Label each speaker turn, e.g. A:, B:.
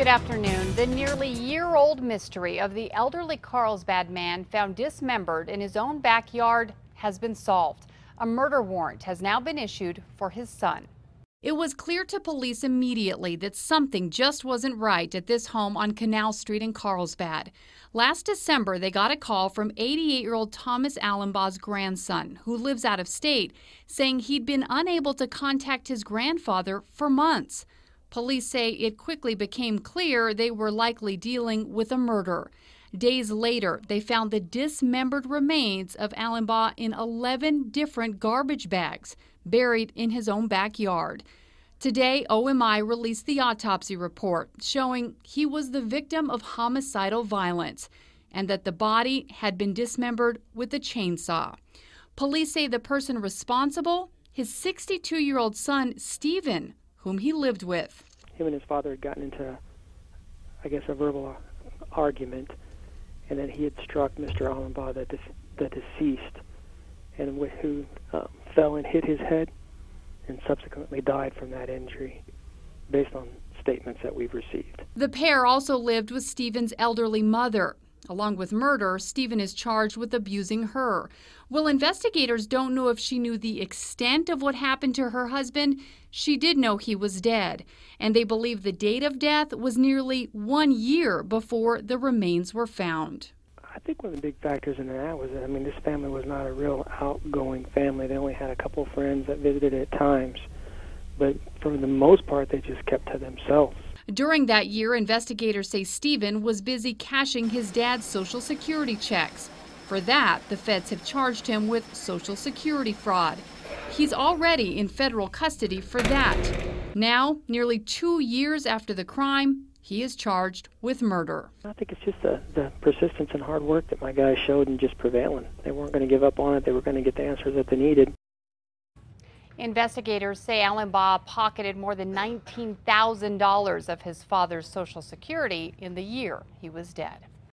A: Good afternoon. The nearly year-old mystery of the elderly Carlsbad man found dismembered in his own backyard has been solved. A murder warrant has now been issued for his son. It was clear to police immediately that something just wasn't right at this home on Canal Street in Carlsbad. Last December, they got a call from 88-year-old Thomas Allenbaugh's grandson, who lives out of state, saying he'd been unable to contact his grandfather for months. Police say it quickly became clear they were likely dealing with a murder. Days later, they found the dismembered remains of Allenbaugh in 11 different garbage bags, buried in his own backyard. Today, OMI released the autopsy report showing he was the victim of homicidal violence and that the body had been dismembered with a chainsaw. Police say the person responsible, his 62-year-old son, Stephen, whom he lived with.
B: Him and his father had gotten into, I guess, a verbal argument, and then he had struck Mr. Allenbaugh, the deceased, and who fell and hit his head and subsequently died from that injury, based on statements that we've received.
A: The pair also lived with Stephen's elderly mother. Along with murder, Stephen is charged with abusing her. While investigators don't know if she knew the extent of what happened to her husband, she did know he was dead, and they believe the date of death was nearly 1 year before the remains were found.
B: I think one of the big factors in that was that, this family was not a real outgoing family. They only had a couple of friends that visited at times, but for the most part, they just kept to themselves.
A: During that year, investigators say Stephen was busy cashing his dad's Social Security checks. For that, the feds have charged him with Social Security fraud. He's already in federal custody for that. Now, nearly 2 years after the crime, he is charged with murder.
B: I think it's just the persistence and hard work that my guys showed and just prevailing. They weren't going to give up on it. They were going to get the answers that they needed.
A: Investigators say Allenbaugh pocketed more than $19,000 of his father's Social Security in the year he was dead.